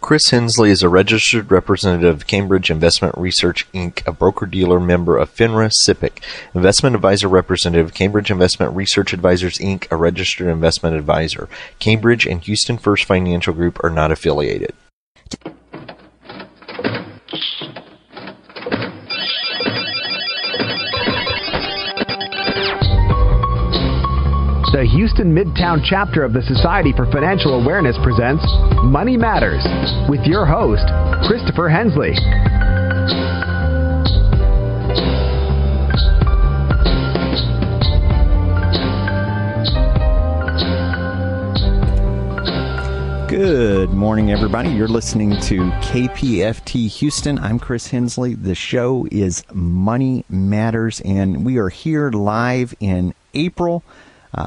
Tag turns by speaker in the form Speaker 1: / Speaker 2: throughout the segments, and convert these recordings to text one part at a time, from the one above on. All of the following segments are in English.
Speaker 1: Chris Hensley is a registered representative of Cambridge Investment Research, Inc., a broker-dealer member of FINRA SIPC, investment advisor representative of Cambridge Investment Research Advisors, Inc., a registered investment advisor. Cambridge and Houston First Financial Group are not affiliated.
Speaker 2: The Houston Midtown chapter of the Society for Financial Awareness presents Money Matters with your host, Christopher Hensley.
Speaker 3: Good morning, everybody. You're listening to KPFT Houston. I'm Chris Hensley. The show is Money Matters, and we are here live in April.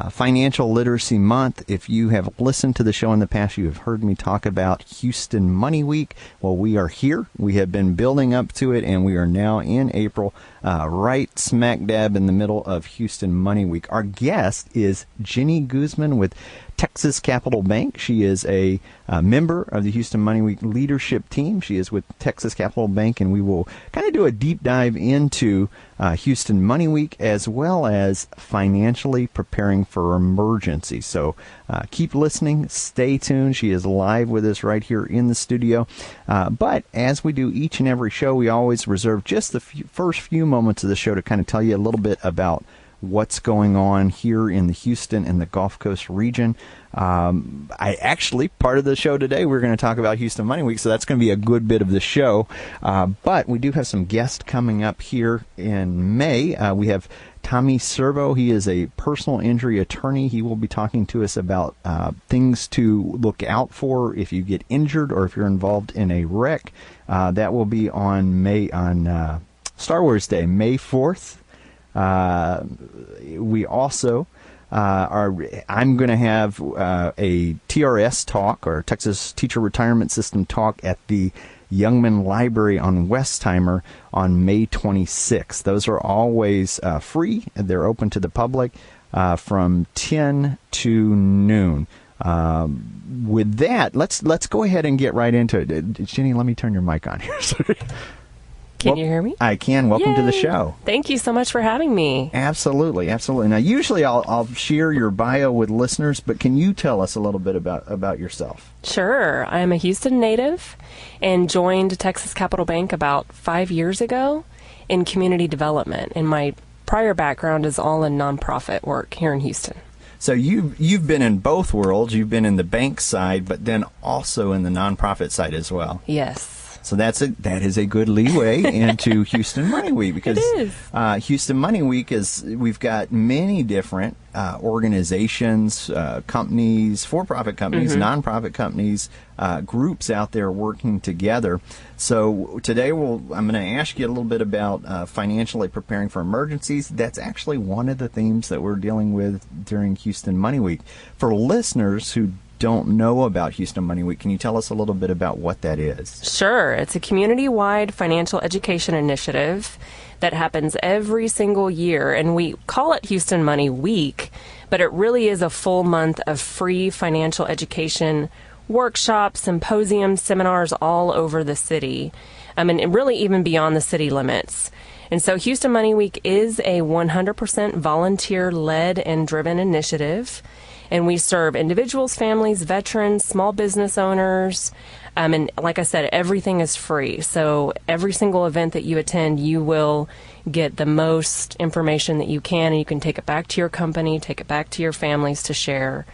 Speaker 3: Financial Literacy Month. If you have listened to the show in the past, you have heard me talk about Houston Money Week. Well, we are here. We have been building up to it, and we are now in April, right smack dab in the middle of Houston Money Week. Our guest is Jenny Guzman with Texas Capital Bank. She is a member of the Houston Money Week leadership team. She is with Texas Capital Bank, and we will kind of do a deep dive into Houston Money Week as well as financially preparing for emergencies. So keep listening, stay tuned. She is live with us right here in the studio. But as we do each and every show, we always reserve just the first few moments of the show to kind of tell you a little bit about what's going on here in the Houston and the Gulf Coast region. Part of the show today, we're going to talk about Houston Money Week, so that's going to be a good bit of the show. But we do have some guests coming up here in May. We have Tommy Servo. He is a personal injury attorney. He will be talking to us about things to look out for if you get injured or if you're involved in a wreck. That will be on Star Wars Day, May 4th. We also I'm going to have a TRS talk, or Texas Teacher Retirement System talk, at the Youngman Library on Westheimer on May 26th. Those are always free. They're open to the public from 10 to noon. With that, let's go ahead and get right into it. Jenny, let me turn your mic on here.
Speaker 4: Can you hear me?
Speaker 3: I can. Welcome
Speaker 4: Yay.
Speaker 3: to the show.
Speaker 4: Thank you so much for having me.
Speaker 3: Absolutely, absolutely. Now, usually I'll share your bio with listeners, but can you tell us a little bit about yourself?
Speaker 4: Sure. I'm a Houston native and joined Texas Capital Bank about 5 years ago in community development. And my prior background is all in nonprofit work here in Houston.
Speaker 3: So you've been in both worlds. You've been in the bank side, but then also in the nonprofit side as well.
Speaker 4: Yes.
Speaker 3: So that is a good leeway into Houston Money Week, because Houston Money Week we've got many different organizations, companies, for-profit companies, nonprofit companies, groups out there working together. So today I'm going to ask you a little bit about financially preparing for emergencies. That's actually one of the themes that we're dealing with during Houston Money Week. For listeners who don't know about Houston Money Week, can you tell us a little bit about what that is?
Speaker 4: Sure. It's a community-wide financial education initiative that happens every single year, and we call it Houston Money Week, but it really is a full month of free financial education workshops, symposiums, seminars all over the city, and really even beyond the city limits. And so Houston Money Week is a 100% volunteer-led and driven initiative. And we serve individuals, families, veterans, small business owners. And like I said, everything is free. So every single event that you attend, you will get the most information that you can, and you can take it back to your company, take it back to your families to share.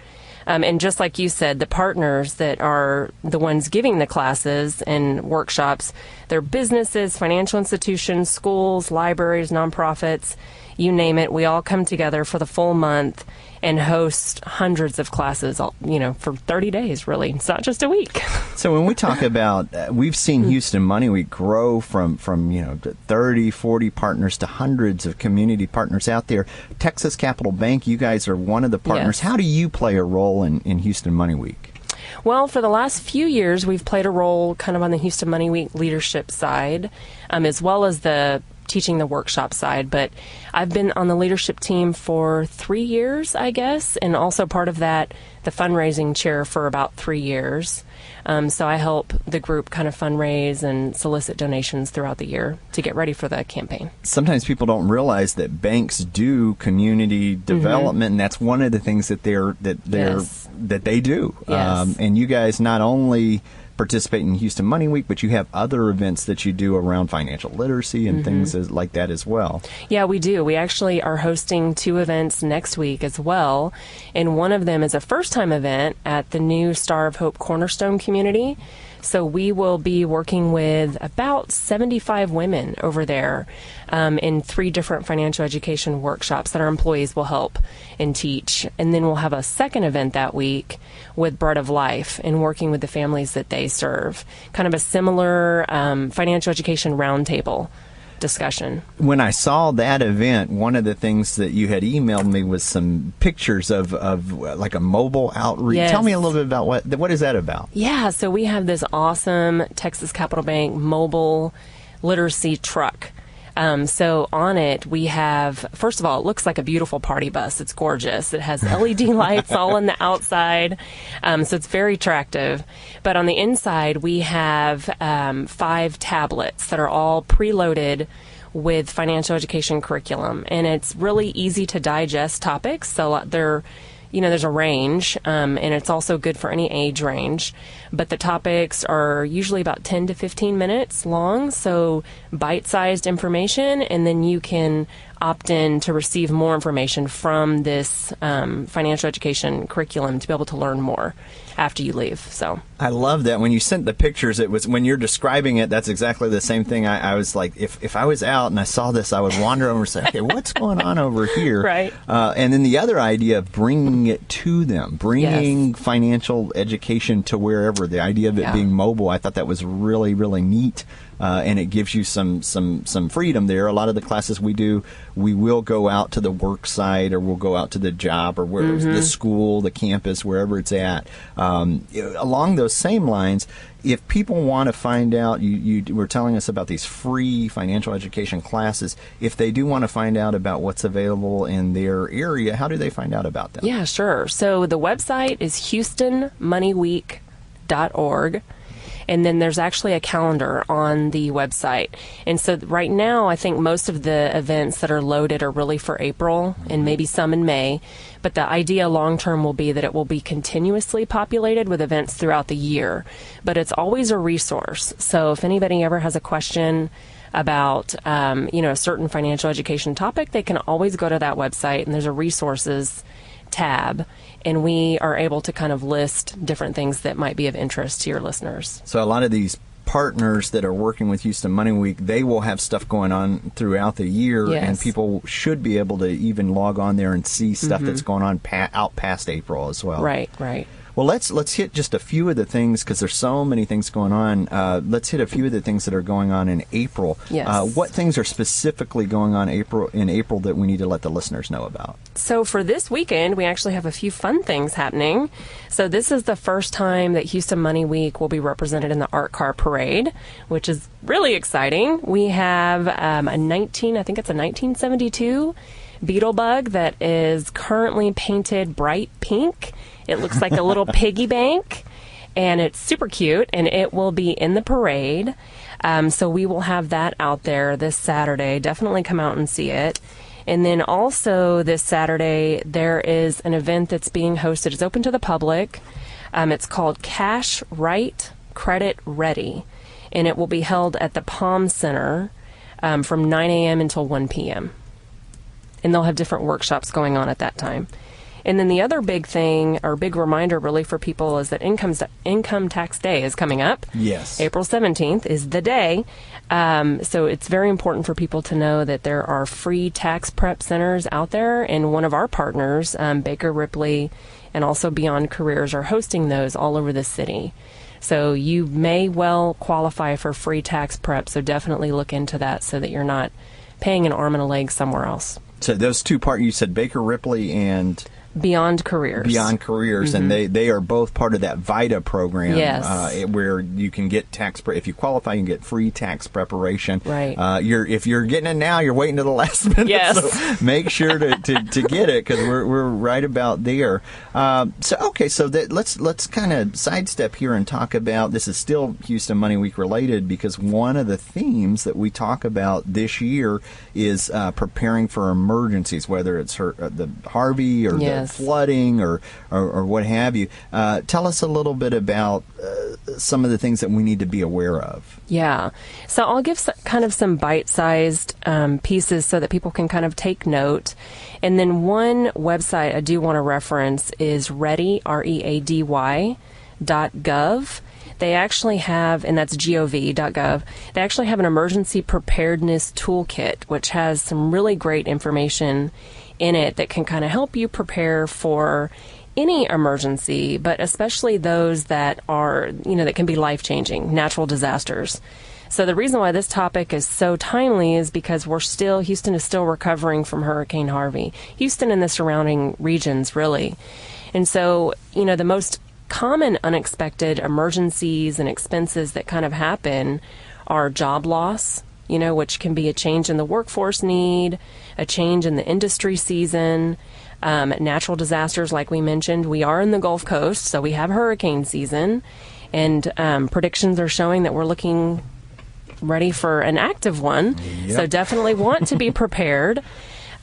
Speaker 4: And just like you said, the partners that are the ones giving the classes and workshops, they're businesses, financial institutions, schools, libraries, nonprofits, you name it. We all come together for the full month and host hundreds of classes, for 30 days, really. It's not just a week.
Speaker 3: So when we talk about, we've seen Houston Money Week grow from 30, 40 partners to hundreds of community partners out there. Texas Capital Bank, you guys are one of the partners. Yes. How do you play a role in Houston Money Week?
Speaker 4: Well, for the last few years, we've played a role kind of on the Houston Money Week leadership side, as well as the teaching the workshop side, but I've been on the leadership team for 3 years, I guess, and also part of that, the fundraising chair for about 3 years. So I help the group kind of fundraise and solicit donations throughout the year to get ready for the campaign.
Speaker 3: Sometimes people don't realize that banks do community development, and that's one of the things that they do.
Speaker 4: Yes.
Speaker 3: And you guys not only participate in Houston Money Week, but you have other events that you do around financial literacy and things like that as well.
Speaker 4: Yeah, we do. We actually are hosting 2 events next week as well. And one of them is a first-time event at the new Star of Hope Cornerstone community. So we will be working with about 75 women over there in 3 different financial education workshops that our employees will help and teach. And then we'll have a second event that week with Bread of Life and working with the families that they serve. Kind of a similar financial education roundtable discussion.
Speaker 3: When I saw that event, one of the things that you had emailed me was some pictures of like a mobile outreach.
Speaker 4: Yes.
Speaker 3: Tell me a little bit about what is that about?
Speaker 4: Yeah, so we have this awesome Texas Capital Bank mobile literacy truck. So on it, we have, first of all, it looks like a beautiful party bus. It's gorgeous. It has LED lights all on the outside. So it's very attractive. But on the inside, we have 5 tablets that are all preloaded with financial education curriculum. And it's really easy to digest topics. So there's a range, and it's also good for any age range. But the topics are usually about 10 to 15 minutes long, so bite-sized information, and then you can opt in to receive more information from this financial education curriculum to be able to learn more after you leave. So
Speaker 3: I love that. When you sent the pictures, it was, when you're describing it, that's exactly the same thing. I was like, if I was out and I saw this, I would wander over and say, okay, what's going on over here?
Speaker 4: Right.
Speaker 3: And then the other idea of bringing it to them, bringing financial education to wherever, the idea of it being mobile, I thought that was really, really neat. And it gives you some freedom there. A lot of the classes we do, we will go out to the work site, or we'll go out to the job, or where the school, the campus, wherever it's at. Along those same lines, if people want to find out, you were telling us about these free financial education classes. If they do want to find out about what's available in their area, how do they find out about them?
Speaker 4: Yeah, sure. So the website is HoustonMoneyWeek.org. And then there's actually a calendar on the website. And so right now, I think most of the events that are loaded are really for April and maybe some in May. But the idea long-term will be that it will be continuously populated with events throughout the year. But it's always a resource. So if anybody ever has a question about, a certain financial education topic, they can always go to that website, and there's a resources tab, and we are able to kind of list different things that might be of interest to your listeners.
Speaker 3: So a lot of these partners that are working with Houston Money Week, they will have stuff going on throughout the year, and people should be able to even log on there and see stuff that's going on out past April as well.
Speaker 4: Right.
Speaker 3: Well, let's hit just a few of the things, because there's so many things going on. Let's hit a few of the things that are going on in April.
Speaker 4: Yes.
Speaker 3: What things are specifically going on in April that we need to let the listeners know about?
Speaker 4: So for this weekend, we actually have a few fun things happening. So this is the first time that Houston Money Week will be represented in the Art Car Parade, which is really exciting. We have I think it's a 1972 Beetle Bug that is currently painted bright pink. It looks like a little piggy bank, and it's super cute, and it will be in the parade. So we will have that out there this Saturday. Definitely come out and see it. And then also this Saturday, there is an event that's being hosted. It's open to the public. It's called Cash Right, Credit Ready, and it will be held at the Palm Center from 9 a.m. until 1 p.m. And they'll have different workshops going on at that time. And then the other big thing, or big reminder really for people, is that income tax day is coming up.
Speaker 3: Yes.
Speaker 4: April 17th is the day. So it's very important for people to know that there are free tax prep centers out there, and one of our partners, Baker Ripley, and also Beyond Careers, are hosting those all over the city. So you may well qualify for free tax prep, so definitely look into that so that you're not paying an arm and a leg somewhere else.
Speaker 3: So those two parts, you said Baker Ripley and
Speaker 4: Beyond Careers.
Speaker 3: And they are both part of that VITA program.
Speaker 4: Yes.
Speaker 3: Where you can get if you qualify, you can get free tax preparation.
Speaker 4: Right.
Speaker 3: If you're getting it now, you're waiting to the last minute.
Speaker 4: Yes.
Speaker 3: So make sure to get it, because we're right about there. So let's kind of sidestep here and talk about, this is still Houston Money Week related, because one of the themes that we talk about this year is preparing for emergencies, whether it's the Harvey or the flooding or what have you. Tell us a little bit about some of the things that we need to be aware of.
Speaker 4: Yeah. So I'll give kind of some bite-sized pieces so that people can kind of take note. And then one website I do want to reference is ready, READY.gov. They actually have, and that's gov.gov, they actually have an emergency preparedness toolkit, which has some really great information in it that can kind of help you prepare for any emergency, but especially those that are, that can be life-changing, natural disasters. So the reason why this topic is so timely is because Houston is still recovering from Hurricane Harvey. Houston and the surrounding regions, really. And so, the most common unexpected emergencies and expenses that kind of happen are job loss, which can be a change in the workforce need, a change in the industry season, natural disasters like we mentioned. We are in the Gulf Coast, so we have hurricane season, and predictions are showing that we're looking ready for an active one. Yep. So definitely want to be prepared.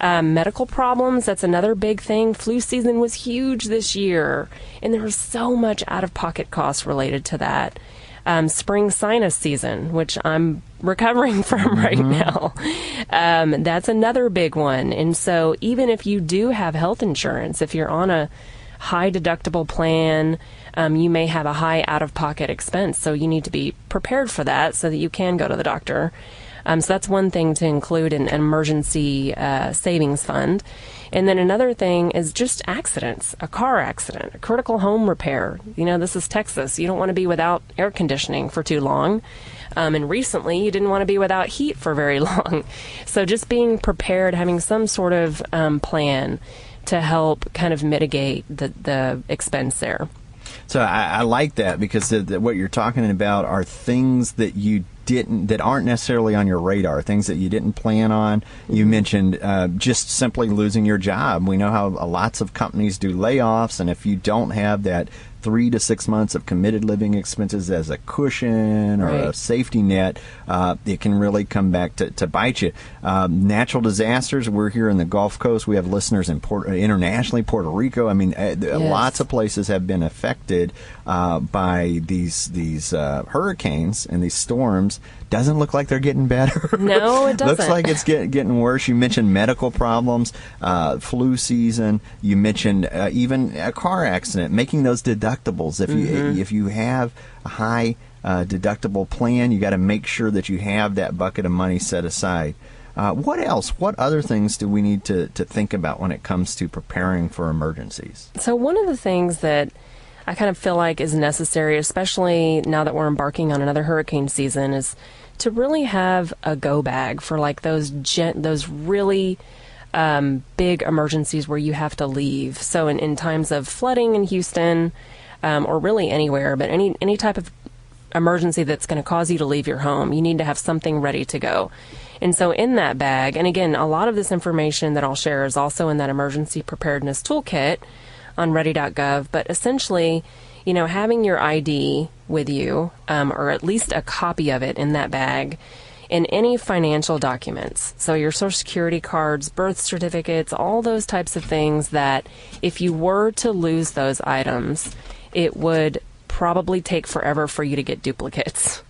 Speaker 4: Medical problems, that's another big thing. Flu season was huge this year, and there was so much out-of-pocket costs related to that. Spring sinus season, which I'm recovering from right now. That's another big one. And so even if you do have health insurance, if you're on a high deductible plan, you may have a high out-of-pocket expense. So you need to be prepared for that so that you can go to the doctor. So that's one thing to include in an emergency savings fund. And then another thing is just accidents, a car accident, a critical home repair. This is Texas. You don't want to be without air conditioning for too long. And recently, you didn't want to be without heat for very long. So just being prepared, having some sort of plan to help kind of mitigate the expense there.
Speaker 3: So I like that, because what you're talking about are things that that aren't necessarily on your radar, things that you didn't plan on. You mentioned just simply losing your job. We know how lots of companies do layoffs, and if you don't have that 3 to 6 months of committed living expenses as a cushion or a safety net, it can really come back to bite you. Natural disasters, we're here in the Gulf Coast. We have listeners in internationally, Puerto Rico. I mean, lots of places have been affected by these hurricanes and these storms. Doesn't look like they're getting better.
Speaker 4: No, it doesn't.
Speaker 3: Looks like it's getting worse. You mentioned medical problems, flu season. You mentioned even a car accident, making those deductibles. If you have a high deductible plan, you got to make sure that you have that bucket of money set aside. What else? What other things do we need to think about when it comes to preparing for emergencies? So
Speaker 4: one of the things that I kind of feel like is necessary, especially now that we're embarking on another hurricane season, is to really have a go bag for like those really big emergencies where you have to leave. So in times of flooding in Houston, or really anywhere, but any type of emergency that's going to cause you to leave your home, you need to have something ready to go. And so in that bag, and again, a lot of this information that I'll share is also in that emergency preparedness toolkit on ready.gov, but essentially, having your ID with you, or at least a copy of it in that bag, and any financial documents. So your Social Security cards, birth certificates, all those types of things that if you were to lose those items, it would probably take forever for you to get duplicates.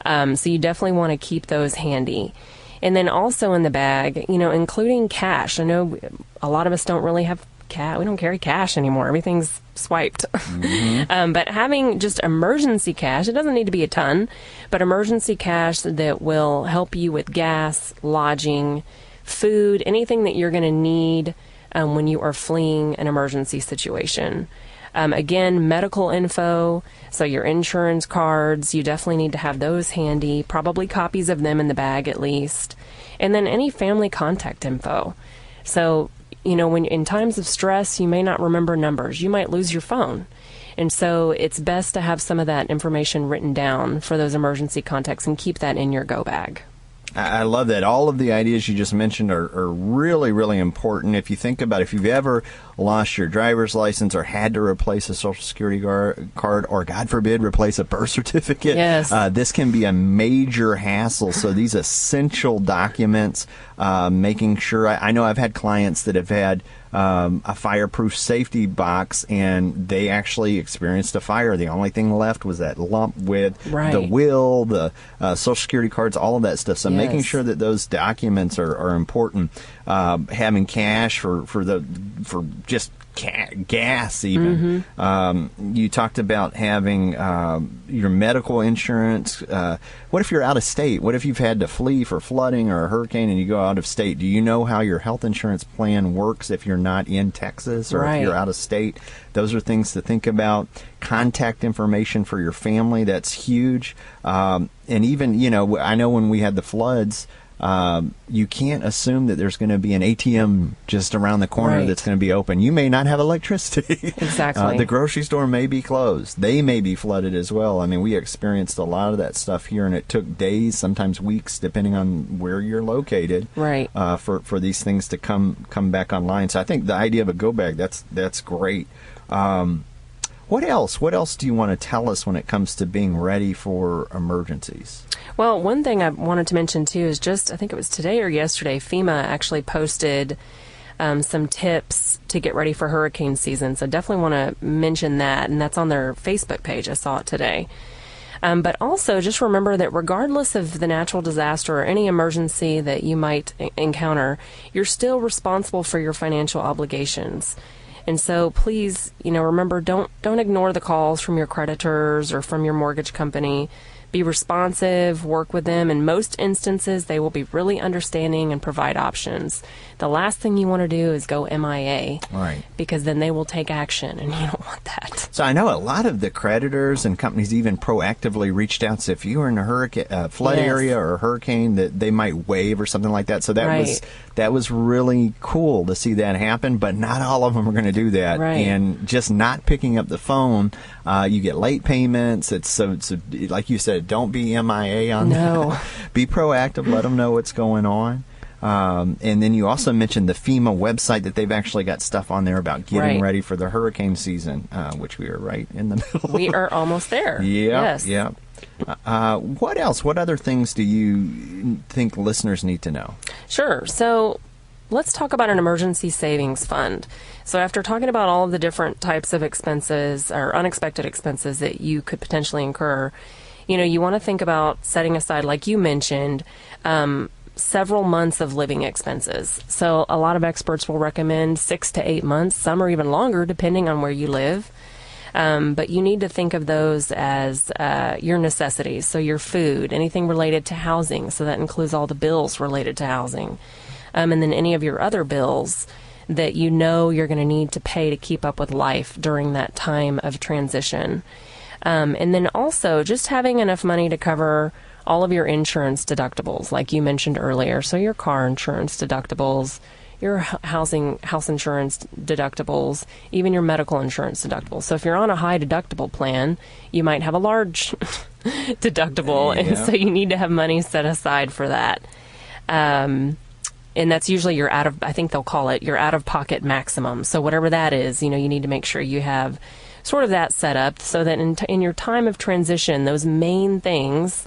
Speaker 4: So you definitely want to keep those handy. And then also in the bag, including cash. I know a lot of us don't really have cash. We don't carry cash anymore. Everything's swiped. Mm-hmm. But having just emergency cash, it doesn't need to be a ton, but emergency cash that will help you with gas, lodging, food, anything that you're going to need when you are fleeing an emergency situation. Again, medical info, so your insurance cards, you definitely need to have those handy, probably copies of them in the bag at least. And then any family contact info. So, when in times of stress, you may not remember numbers. You might lose your phone. And so it's best to have some of that information written down for those emergency contacts and keep that in your go bag.
Speaker 3: I love that. All of the ideas you just mentioned are really, really important. If you think about if you've ever lost your driver's license or had to replace a Social Security card or, God forbid, replace a birth certificate,
Speaker 4: yes.
Speaker 3: This can be a major hassle. So these essential documents, making sure, I know I've had clients that have had a fireproof safety box, and they actually experienced a fire. The only thing left was that lump with the will, the Social Security cards, all of that stuff. So making sure that those documents are important. Having cash for just gas even. You talked about having your medical insurance. What if you're out of state? What if you've had to flee for flooding or a hurricane and you go out of state? Do you know how your health insurance plan works if you're not in Texas or if you're out of state? Those are things to think about. Contact information for your family, that's huge. And even, I know when we had the floods, you can't assume that there's going to be an ATM just around the corner that's going to be open. You may not have electricity.
Speaker 4: Exactly.
Speaker 3: The grocery store may be closed. They may be flooded as well. I mean, we experienced a lot of that stuff here, and it took days, sometimes weeks, depending on where you're located, for these things to come back online. So I think the idea of a go bag, that's great. What else? What else do you want to tell us when it comes to being ready for emergencies?
Speaker 4: Well, one thing I wanted to mention, too, is just, I think it was today or yesterday, FEMA actually posted some tips to get ready for hurricane season. So definitely want to mention that, and that's on their Facebook page. I saw it today. But also just remember that regardless of the natural disaster or any emergency that you might encounter, you're still responsible for your financial obligations. And so please, remember, don't ignore the calls from your creditors or from your mortgage company. Be responsive, work with them. In most instances, they will be really understanding and provide options. The last thing you want to do is go MIA.
Speaker 3: Right.
Speaker 4: Because then they will take action, and you don't want that.
Speaker 3: So I know a lot of the creditors and companies even proactively reached out. So if you were in a hurricane, flood area or a hurricane, that they might waive or something like that. So that was really cool to see that happen. But not all of them are going to do that.
Speaker 4: Right.
Speaker 3: And just not picking up the phone, you get late payments. It's like you said, don't be MIA on that. Be proactive. Let them know what's going on. And then you also mentioned the FEMA website, that they've actually got stuff on there about getting ready for the hurricane season, which we are right in the middle.
Speaker 4: We are almost there.
Speaker 3: Yeah. What else? What other things do you think listeners need to know?
Speaker 4: Sure. So let's talk about an emergency savings fund. So after talking about all of the different types of expenses or unexpected expenses that you could potentially incur, you want to think about setting aside, like you mentioned, several months of living expenses. So a lot of experts will recommend 6 to 8 months. Some are even longer, depending on where you live. But you need to think of those as your necessities. So your food, anything related to housing. So that includes all the bills related to housing. And then any of your other bills that you're going to need to pay to keep up with life during that time of transition. And then also just having enough money to cover all of your insurance deductibles, like you mentioned earlier. So your car insurance deductibles, your house insurance deductibles, even your medical insurance deductibles. So if you're on a high deductible plan, you might have a large deductible, and so you need to have money set aside for that. And that's usually I think they'll call it your out-of-pocket maximum. So whatever that is, you need to make sure you have sort of that set up so that in your time of transition, those main things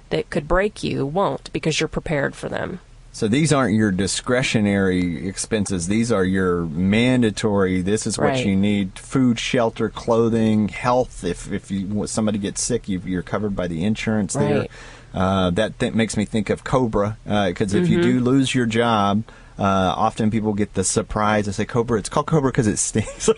Speaker 4: that could break you won't, because you're prepared for them.
Speaker 3: So these aren't your discretionary expenses. These are your mandatory. This is what you need: food, shelter, clothing, health. If somebody gets sick, you're covered by the insurance there. That makes me think of COBRA, because if you do lose your job, often people get the surprise. They say COBRA. It's called COBRA because it stinks.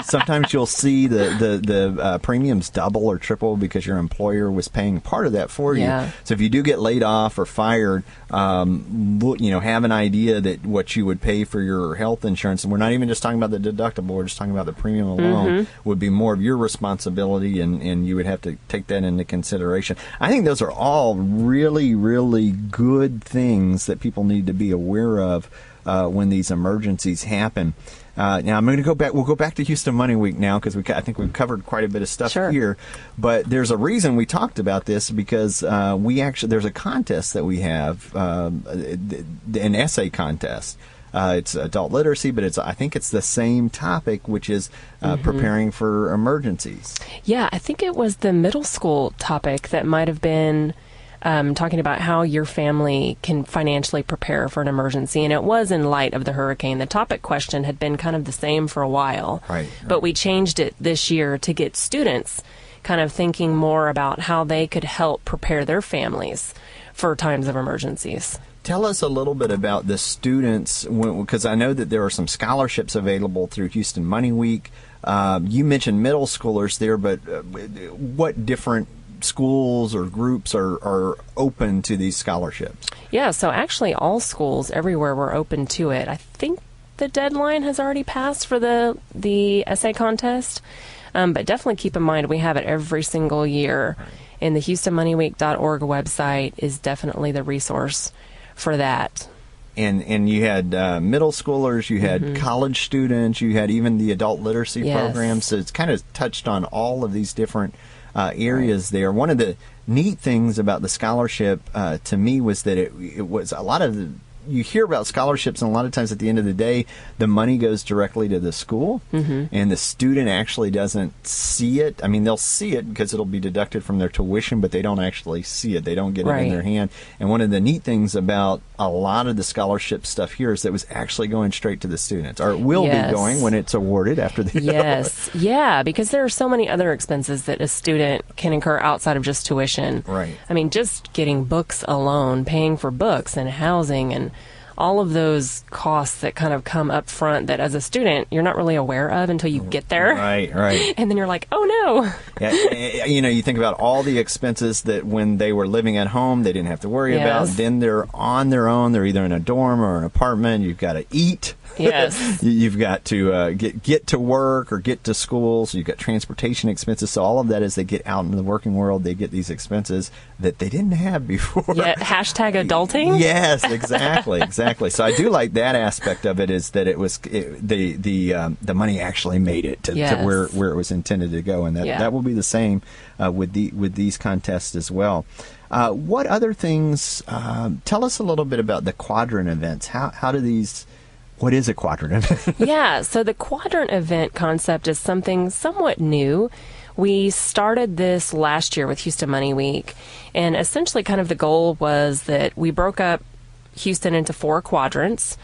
Speaker 3: Sometimes you'll see the premiums double or triple because your employer was paying part of that for you. So if you do get laid off or fired, have an idea that what you would pay for your health insurance, and we're not even just talking about the deductible, we're just talking about the premium alone, would be more of your responsibility, and you would have to take that into consideration. I think those are all really, really good things that people need to be aware of when these emergencies happen. Now I'm going to go back. We'll go back to Houston Money Week now because I think we've covered quite a bit of stuff here. But there's a reason we talked about this because there's a contest that we have, an essay contest. It's adult literacy, but I think it's the same topic, which is preparing for emergencies.
Speaker 4: Yeah, I think it was the middle school topic that might have been talking about how your family can financially prepare for an emergency. And it was in light of the hurricane. The topic question had been kind of the same for a while.
Speaker 3: Right.
Speaker 4: But we changed it this year to get students kind of thinking more about how they could help prepare their families for times of emergencies.
Speaker 3: Tell us a little bit about the students, because I know that there are some scholarships available through Houston Money Week. You mentioned middle schoolers there, but what different schools or groups are open to these scholarships?
Speaker 4: Yeah, so actually all schools everywhere were open to it. I think the deadline has already passed for the essay contest, but definitely keep in mind we have it every single year. And the HoustonMoneyWeek.org website is definitely the resource for that.
Speaker 3: And you had middle schoolers, you had college students, you had even the adult literacy programs. So it's kind of touched on all of these different areas there. One of the neat things about the scholarship to me was that it was a lot of you hear about scholarships, and a lot of times at the end of the day, the money goes directly to the school, and the student actually doesn't see it. I mean, they'll see it because it'll be deducted from their tuition, but they don't actually see it. They don't get it in their hand. And one of the neat things about a lot of the scholarship stuff here is that it was actually going straight to the students, or it will be going when it's awarded after the
Speaker 4: Yeah, because there are so many other expenses that a student can incur outside of just tuition.
Speaker 3: Right.
Speaker 4: I mean, just getting books alone, paying for books and housing and all of those costs that kind of come up front that as a student you're not really aware of until you get there.
Speaker 3: Right.
Speaker 4: And then you're like, oh no.
Speaker 3: Yeah, you think about all the expenses that when they were living at home they didn't have to worry about. Then they're on their own. They're either in a dorm or an apartment. You've got to eat.
Speaker 4: Yes.
Speaker 3: You've got to get to work or get to school. So you've got transportation expenses. So all of that, as they get out into the working world, they get these expenses that they didn't have before.
Speaker 4: Yeah, hashtag adulting.
Speaker 3: Yes, exactly. So I do like that aspect of it, is that it was the money actually made it to where it was intended to go, and that will be the same with these contests as well. What other things? Tell us a little bit about the quadrant events. How do these? What is a quadrant event?
Speaker 4: Yeah, so the quadrant event concept is something somewhat new. We started this last year with Houston Money Week, and essentially kind of the goal was that we broke up Houston into 4 quadrants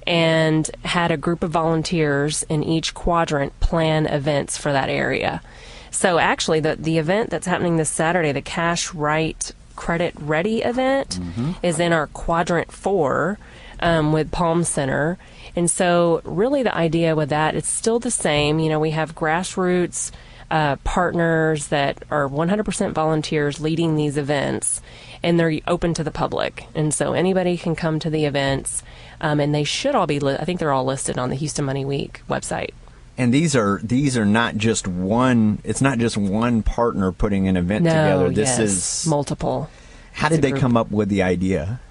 Speaker 4: and had a group of volunteers in each quadrant plan events for that area. So actually the event that's happening this Saturday, the Cash Right Credit Ready event, is in our quadrant 4 with Palm Center. And so really the idea with that, it's still the same. You know, we have grassroots partners that are 100% volunteers leading these events, and they're open to the public. And so anybody can come to the events, and they should all be, I think they're all listed on the Houston Money Week website.
Speaker 3: And these are not just one. It's not just one partner putting an event together. This is
Speaker 4: multiple.
Speaker 3: How did they come up with the idea?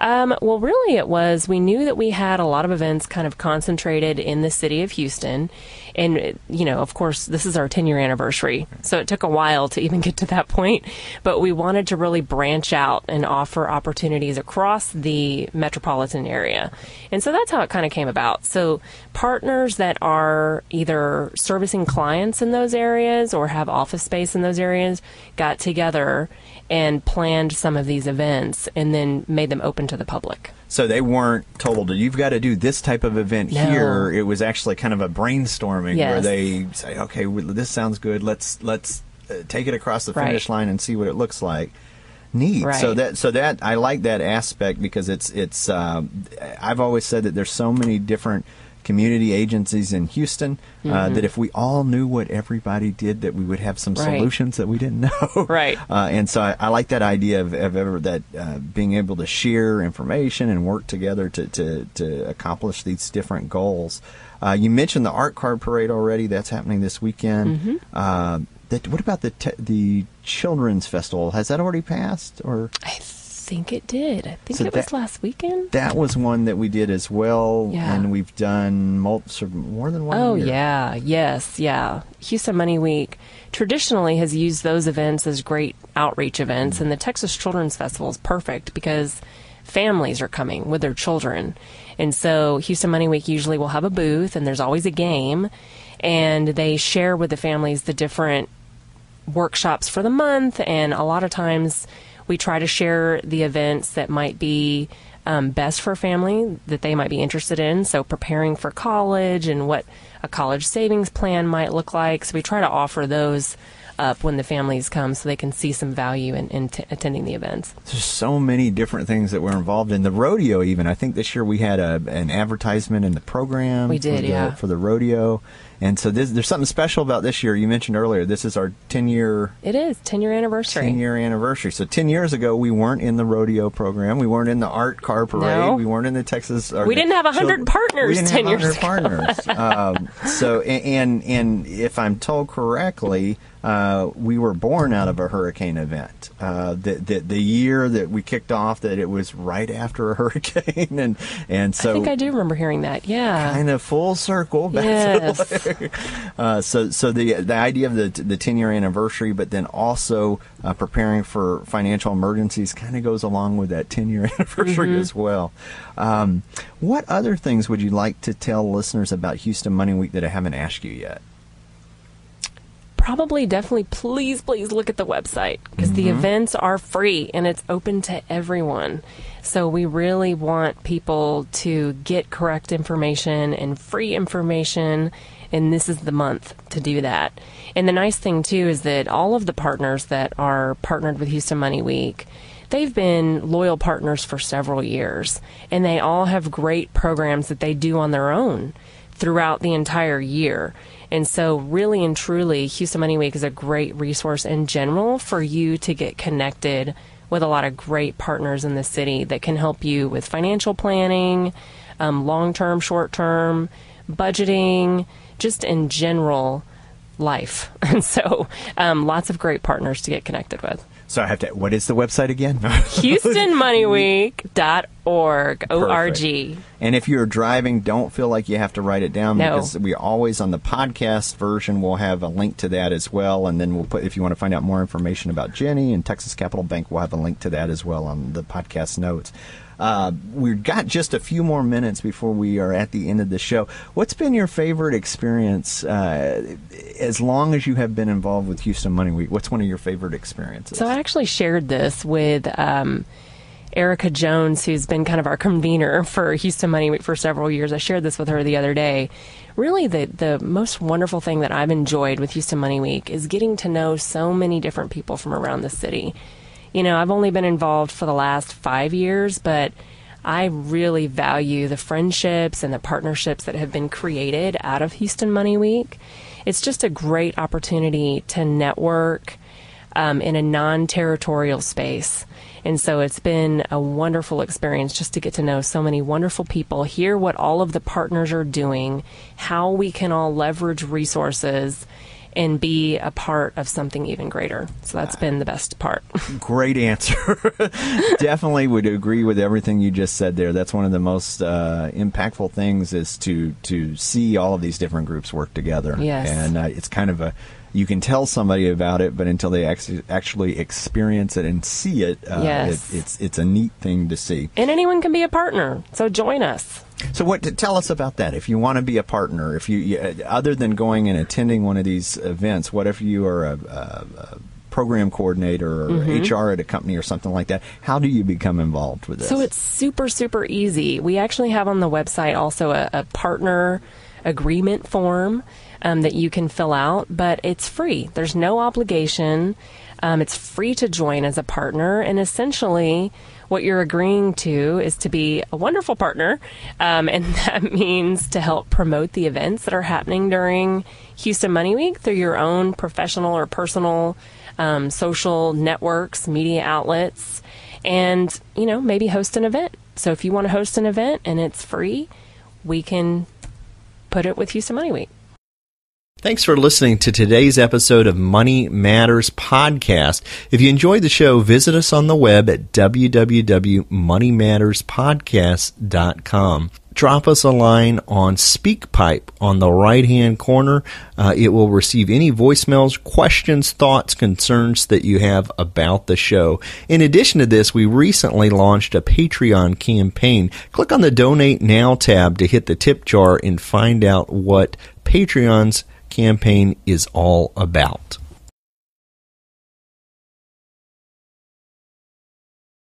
Speaker 4: Well, really it was, we knew that we had a lot of events kind of concentrated in the city of Houston. And, you know, of course, this is our 10-year anniversary. So it took a while to even get to that point. But we wanted to really branch out and offer opportunities across the metropolitan area. And so that's how it kind of came about. So partners that are either servicing clients in those areas or have office space in those areas got together and planned some of these events and then made them open to the public.
Speaker 3: So they weren't told, you've got to do this type of event here. It was actually kind of a brainstorming where they say, okay, this sounds good. Let's take it across the finish line and see what it looks like. Neat.
Speaker 4: Right.
Speaker 3: So that I like that aspect, because it's I've always said that there's so many different community agencies in Houston that if we all knew what everybody did, that we would have some solutions that we didn't know.
Speaker 4: Right.
Speaker 3: And so I like that idea of being able to share information and work together to accomplish these different goals. You mentioned the art card parade already. That's happening this weekend. What about the children's festival? Has that already passed? Or
Speaker 4: I think it did. I think it was last weekend.
Speaker 3: That was one that we did as well, and we've done more than one year.
Speaker 4: Oh, yeah. Yes, yeah. Houston Money Week traditionally has used those events as great outreach events, and the Texas Children's Festival is perfect because families are coming with their children. And so Houston Money Week usually will have a booth, and there's always a game, and they share with the families the different workshops for the month, and a lot of times we try to share the events that might be best for a family that they might be interested in. So preparing for college and what a college savings plan might look like. So we try to offer those up when the families come so they can see some value in attending the events.
Speaker 3: There's so many different things that we're involved in. The rodeo even. I think this year we had an advertisement in the program.
Speaker 4: We did,
Speaker 3: for the rodeo. And so there's something special about this year. You mentioned earlier, this is our 10-year...
Speaker 4: It is, 10-year anniversary.
Speaker 3: 10-year anniversary. So 10 years ago, we weren't in the rodeo program. We weren't in the art car parade.
Speaker 4: No.
Speaker 3: We weren't in the Texas...
Speaker 4: We didn't have 100 partners 10 years ago.
Speaker 3: Partners. So, and if I'm told correctly, we were born out of a hurricane event. The year that we kicked off, that it was right after a hurricane. And so...
Speaker 4: I think I do remember hearing that, yeah.
Speaker 3: Kind of full circle back to the so the idea of the 10-year anniversary, but then also preparing for financial emergencies kind of goes along with that 10-year anniversary as well. What other things would you like to tell listeners about Houston Money Week that I haven't asked you yet?
Speaker 4: Definitely, please look at the website because the events are free and it's open to everyone. So we really want people to get correct information and free information, and this is the month to do that. And the nice thing, too, is that all of the partners that are partnered with Houston Money Week, they've been loyal partners for several years, and they all have great programs that they do on their own throughout the entire year. And so really and truly, Houston Money Week is a great resource in general for you to get connected with a lot of great partners in the city that can help you with financial planning, long-term, short-term, budgeting, just in general life. And so lots of great partners to get connected with.
Speaker 3: So I have to, what is the website again?
Speaker 4: HoustonMoneyWeek.org, O-R-G.
Speaker 3: And if you're driving, don't feel like you have to write it down because we always, on the podcast version, we'll have a link to that as well. And then we'll put, if you want to find out more information about Jenny and Texas Capital Bank, we'll have a link to that as well on the podcast notes. We've got just a few more minutes before we are at the end of the show. What's been your favorite experience as long as you have been involved with Houston Money Week? What's one of your favorite experiences?
Speaker 4: So I actually shared this with Erica Jones, who's been kind of our convener for Houston Money Week for several years. I shared this with her the other day. Really, the most wonderful thing that I've enjoyed with Houston Money Week is getting to know so many different people from around the city. You know, I've only been involved for the last 5 years, but I really value the friendships and the partnerships that have been created out of Houston Money Week. It's just a great opportunity to network in a non-territorial space. And so it's been a wonderful experience just to get to know so many wonderful people, hear what all of the partners are doing, how we can all leverage resources and be a part of something even greater. So that's been the best part.
Speaker 3: Great answer. Definitely would agree with everything you just said there. That's one of the most impactful things is to see all of these different groups work together.
Speaker 4: Yes.
Speaker 3: And it's kind of you can tell somebody about it, but until they actually experience it and see it, it's a neat thing to see.
Speaker 4: And anyone can be a partner, so join us.
Speaker 3: So tell us about that. If you want to be a partner, if you other than going and attending one of these events, what if you are a program coordinator or HR at a company or something like that? How do you become involved with this?
Speaker 4: So it's super, super easy. We actually have on the website also a partner agreement form that you can fill out, but it's free. There's no obligation. It's free to join as a partner, and essentially what you're agreeing to is to be a wonderful partner, and that means to help promote the events that are happening during Houston Money Week through your own professional or personal social networks, media outlets, and, you know, maybe host an event. So if you want to host an event and it's free, we can put it with Houston Money Week.
Speaker 3: Thanks for listening to today's episode of Money Matters Podcast. If you enjoyed the show, visit us on the web at www.moneymatterspodcast.com. Drop us a line on SpeakPipe on the right-hand corner. It will receive any voicemails, questions, thoughts, concerns that you have about the show. In addition to this, we recently launched a Patreon campaign. Click on the Donate Now tab to hit the tip jar and find out what Patreon's campaign is all about.